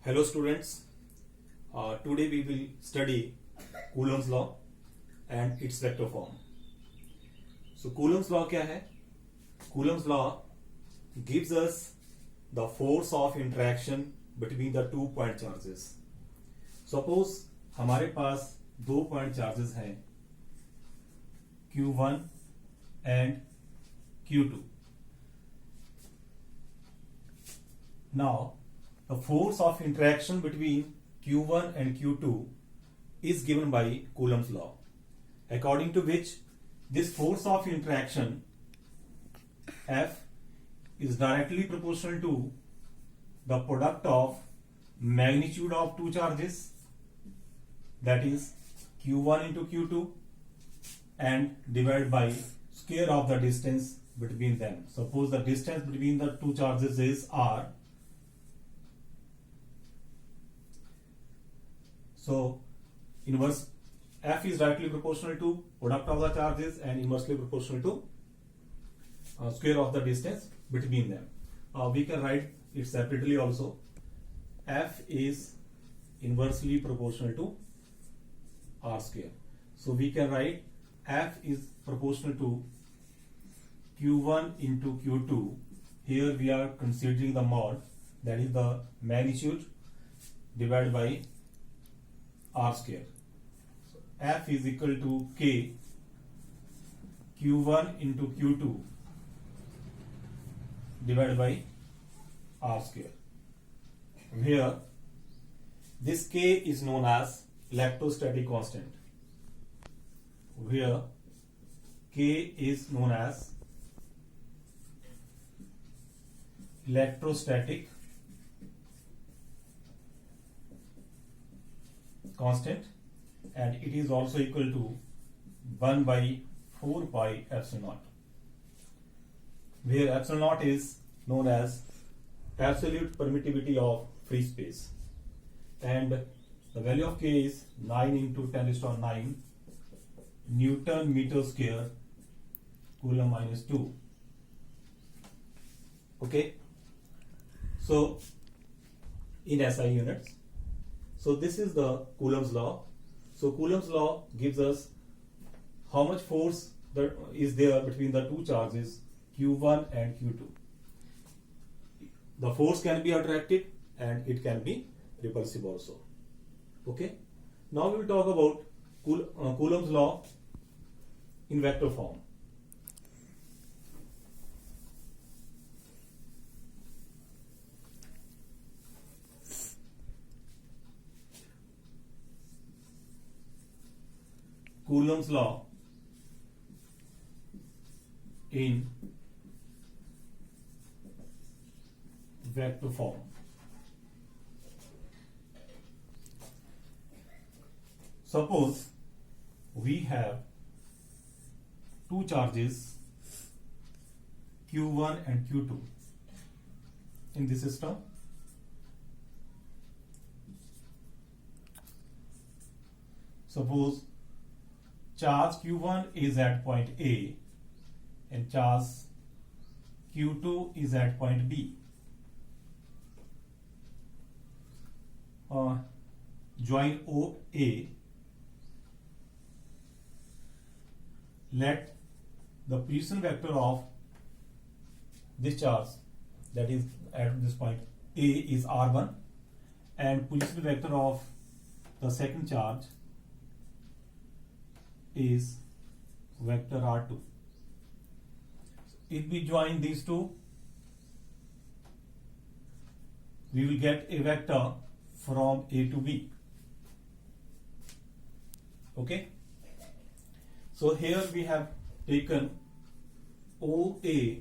Hello students, today we will study Coulomb's law and its vector form. So Coulomb's law क्या है? Coulomb's law gives us the force of interaction between the 2 point charges. Suppose हमारे पास 2 point charges हैं Q1 and Q2. Now the force of interaction between Q1 and Q2 is given by Coulomb's law, according to which this force of interaction F is directly proportional to the product of magnitude of two charges, that is Q1 into Q2, and divided by square of the distance between them. Suppose the distance between the two charges is R. So inverse F is directly proportional to product of the charges and inversely proportional to square of the distance between them. We can write it separately also. F is inversely proportional to R square. So we can write F is proportional to Q1 into Q2. Here we are considering the mod, that is the magnitude divided by R square. So F is equal to K Q1 into Q2 divided by R square. Here this K is known as electrostatic constant. Where K is known as electrostatic constant, and it is also equal to 1 by 4 pi epsilon naught, where epsilon naught is known as absolute permittivity of free space, and the value of K is 9 into 10 raised to 9 Newton meter square Coulomb minus 2. Okay, so in SI units. So this is the Coulomb's law. So Coulomb's law gives us how much force that is there between the two charges Q1 and Q2. The force can be attractive and it can be repulsive also. Okay. Now we will talk about Coulomb's law in vector form. Coulomb's law in vector form. Suppose we have two charges Q1 and Q2 in this system. Suppose charge Q1 is at point A and charge Q2 is at point B. Join OA. Let the position vector of this charge, that is at this point A, is R1, and position vector of the second charge is vector R2. If we join these two, we will get a vector from A to B. Okay. So here we have taken OA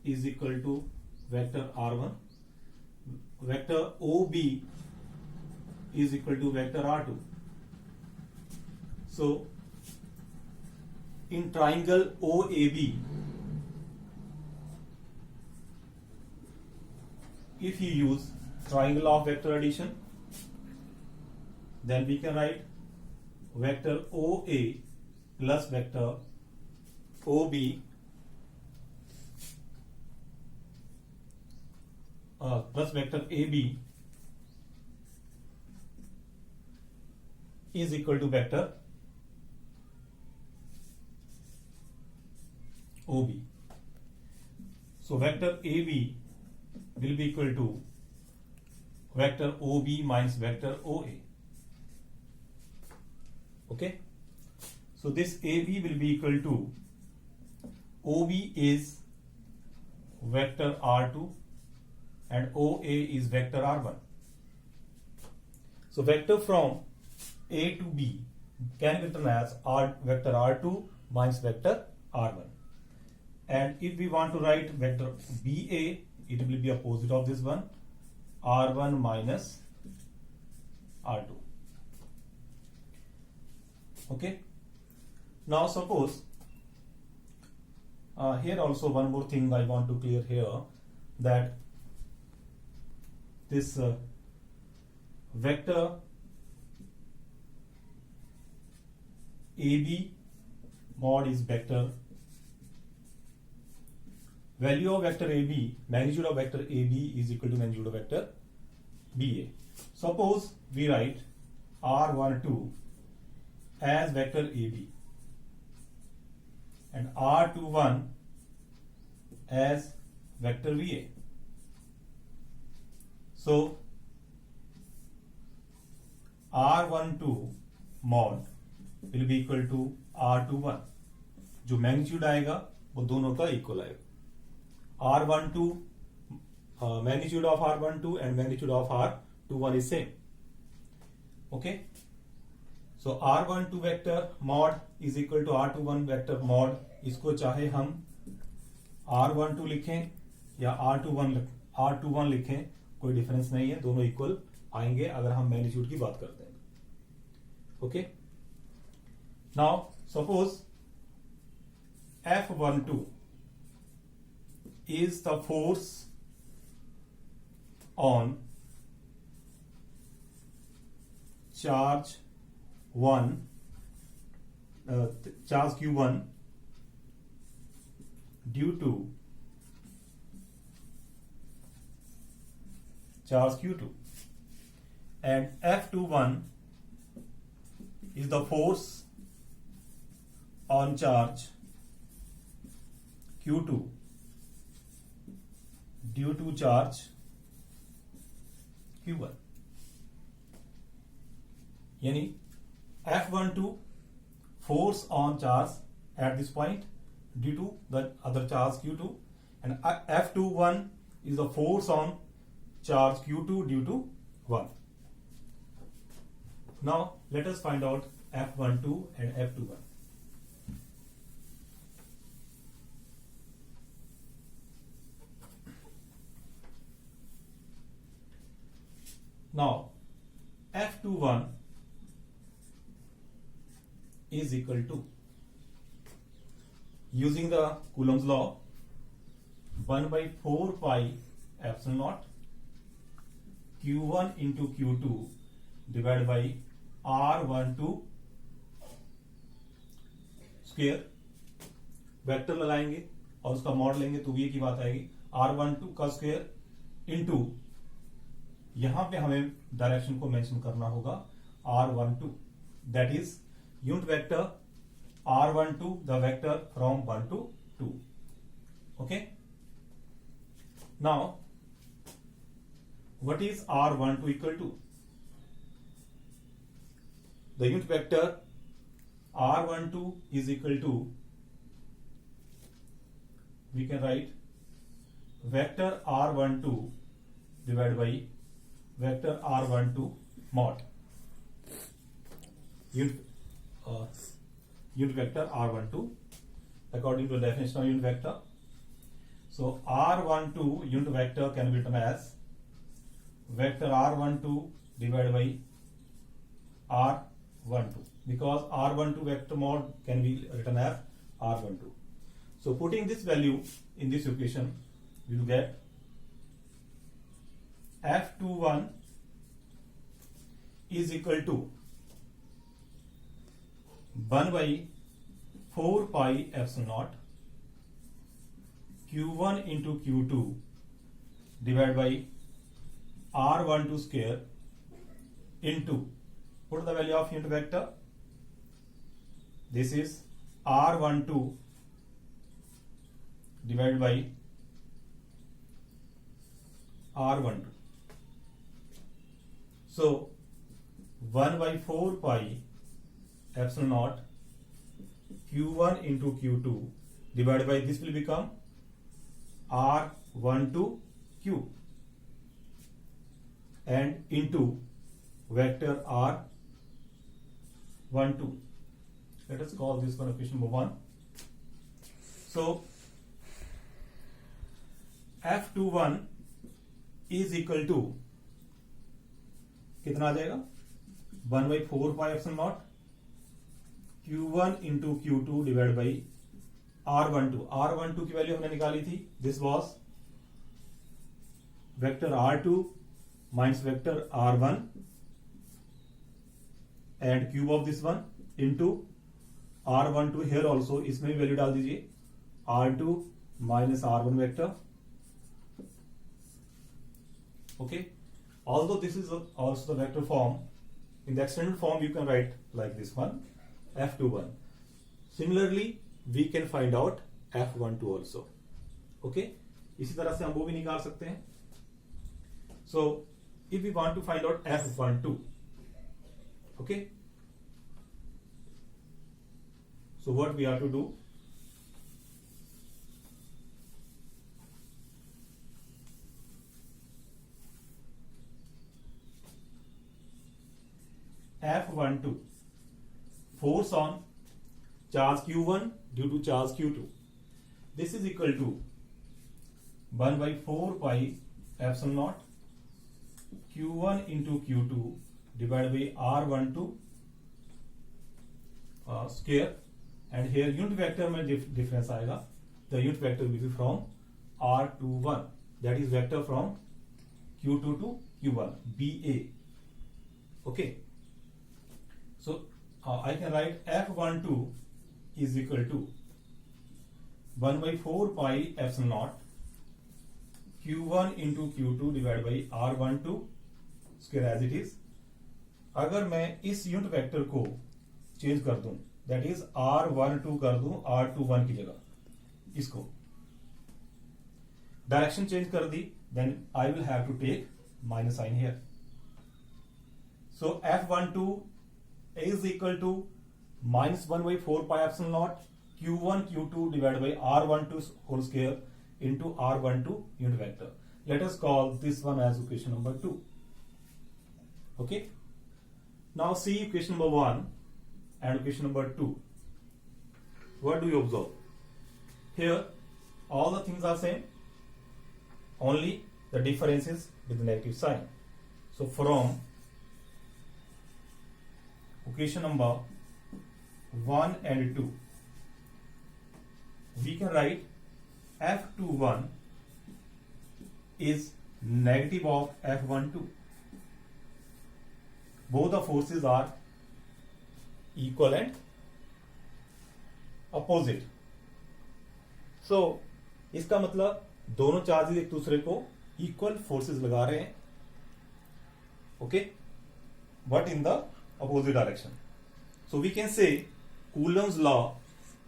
is equal to vector R1, vector OB is equal to vector R2. So in triangle OAB, if you use triangle of vector addition, then we can write vector OA plus vector OB plus vector AB is equal to vector OB. So vector AB will be equal to vector OB minus vector OA. Okay, so this AB will be equal to OB is vector R2 and OA is vector R1. So vector from A to B can be written as vector R2 minus vector R1. And if we want to write vector BA, it will be opposite of this one, R1 minus R2. Okay. Now suppose here also one more thing I want to clear here, that this vector AB mod is vector, value of vector AB, magnitude of vector AB is equal to magnitude of vector BA. Suppose we write R12 as vector AB and R21 as vector VA. So R12 mod will be equal to R21. जो magnitude आएगा वो दोनों का equal आएगा. R12 magnitude of R12 and magnitude of R21 is same. Okay. So R12 vector mod is equal to R21 vector mod. इसको चाहे हम R12 लिखें या R21 लिखें, कोई डिफरेंस नहीं है, दोनों इक्वल आएंगे अगर हम मैग्नीट्यूड की बात करते हैं. Okay. Now suppose F12 is the force on charge Q1 due to charge Q2, and F21 is the force on charge Q2 due to charge Q1. यानी F12 force on charge at this point due to the other charge Q2, and F21 is the force on charge Q2 due to 1. Now let us find out F12 and F21. Now F21 is equal to, using the Coulomb's law, 1 by 4 pi epsilon naught Q1 into Q2 divided by R12 square. Vector लगाएंगे और उसका mod लेंगे तो ये की बात आएगी R12 का स्क्वायर इंटू, यहां पे हमें डायरेक्शन को मेंशन करना होगा R12, that is unit vector R12, the vector from 1 to 2. Okay. Now what is R12 equal to? The unit vector R12 is equal to, we can write vector R12 divided by vector R12 mod, unit vector R12 according to the definition of unit vector. So R12 unit vector can be written as vector R12 divided by R12, because R12 vector mod can be written as R12. So putting this value in this equation, we will get F21 is equal to 1 by 4 pi epsilon naught Q1 into Q2 divided by R12 square into put the value of unit vector. This is r12 divided by r12. So 1 by 4 pi epsilon naught q1 into q2 divided by this will become r12 q and into vector r12. Let us call this one equation number 1. So F21 is equal to कितना आ जाएगा 1 by 4 pi epsilon naught q1 into q2 divided by r12 की value हमने निकाली थी. This was vector r2 minus vector r1 and cube of this one into r12 here also, इसमें भी value डाल दीजिए r2 minus r1 vector. Okay, although this is also the vector form, in the extended form you can write like this one F21. Similarly we can find out F12 also. Okay, इसी तरह से हम वो भी निकाल सकते हैं. So if we want to find out F12, okay, so what we have to do, F12 force on charge q1 due to charge q2. This is equal to 1 by 4 pi epsilon naught q1 into q2 divided by r12 square, and here unit vector में difference आएगा. The unit vector will be from r21, that is vector from q2 to q1 ba. Okay, so I can write F12 is equal to 1 by 4 pi epsilon naught q1 into q2 divided by r12 square as it is. अगर मैं इस unit vector को change कर दूं, that is r12 कर दूं r21 की जगह, इसको डायरेक्शन चेंज कर दी, then I will have to take minus sign here. So F12 is equal to minus 1 by 4 pi epsilon naught q1 q2 divided by r12 whole square into r12 unit vector. Let us call this one as equation number 2. Okay, now see equation number 1 and equation number 2. What do you observe? Here all the things are same, only the difference is with the negative sign. So from equation number 1 and 2 we can write F21 is negative of F12. Both the forces are equal and opposite. So इसका मतलब दोनों charges एक दूसरे को equal forces लगा रहे हैं. Okay, but in the opposite direction. So we can say Coulomb's law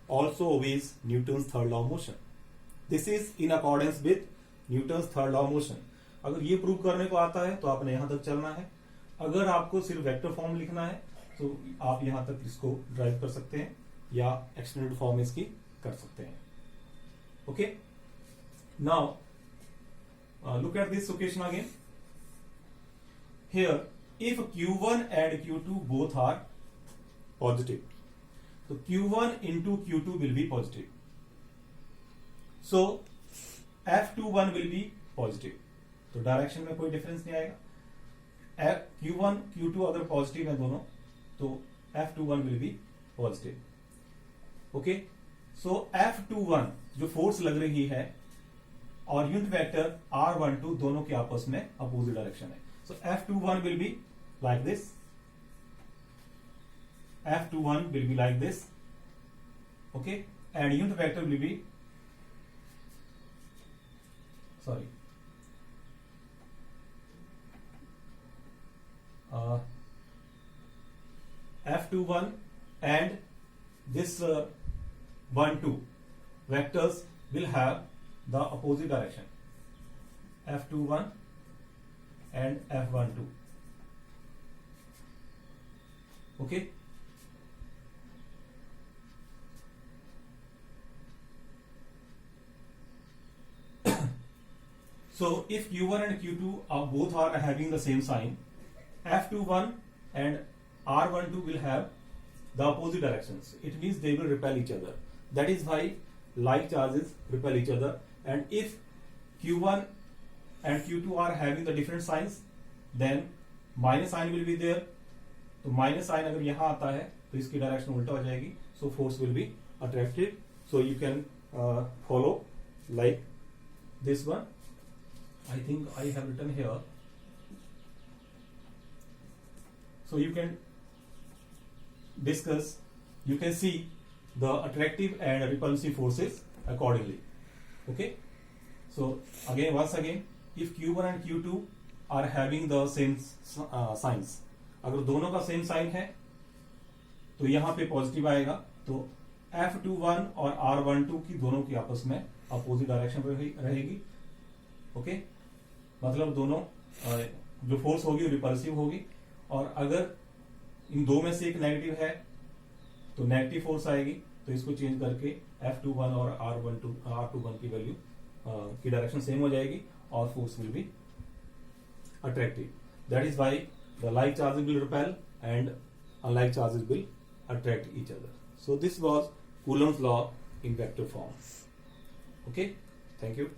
also obeys Newton's third law of motion. This is in accordance with Newton's third law of motion. अगर ये prove करने को आता है तो आपने यहां तक चलना है. अगर आपको सिर्फ वेक्टर फॉर्म लिखना है तो आप यहां तक इसको ड्राइव कर सकते हैं या एक्सटेंडेड फॉर्म इसकी कर सकते हैं. Okay, now look at this equation again. Here if q1 and q2 both are positive, so q1 into q2 will be positive, so F21 will be positive. तो डायरेक्शन में कोई डिफरेंस नहीं आएगा. q1 q2 अगर positive है दोनों तो F21 will be positive. Okay, so F21 जो फोर्स लग रही है और यूनिट वेक्टर R12 दोनों के आपस में अपोजिट डायरेक्शन है. So F21 will be like this. F21 will be like this. Okay, and unit vector will be, sorry, F21 and this 1 2 vectors will have the opposite direction, F21 and F12. Okay. So if Q1 and Q2 both are having the same sign, F21 and R12 will have the opposite directions. It means they will repel each other. That is why like charges repel each other. And if Q1 and Q2 are having the different signs, then minus sign will be there. तो minus sign अगर यहाँ आता है तो इसकी direction उल्टा हो जाएगी. So force will be attractive. So you can follow like this one. I think I have written here. So you can discuss, you can see the attractive and repulsive forces accordingly. Okay. So again, once again, if Q1 and Q2 are having the same signs, अगर दोनों का same sign है तो यहाँ पे positive आएगा. तो F21 और R12 की दोनों की आपस में अपोजिट डायरेक्शन रहेगी. ओके. मतलब दोनों जो फोर्स होगी वो रिपल्सिव होगी. और अगर इन दो में से एक नेगेटिव है तो नेगेटिव फोर्स आएगी. तो इसको चेंज करके F21 और R21 की वैल्यू की डायरेक्शन सेम हो जाएगी और force will be attractive. That is why the like charges will repel and unlike charges will attract each other. So this was Coulomb's law in vector form. Okay, thank you.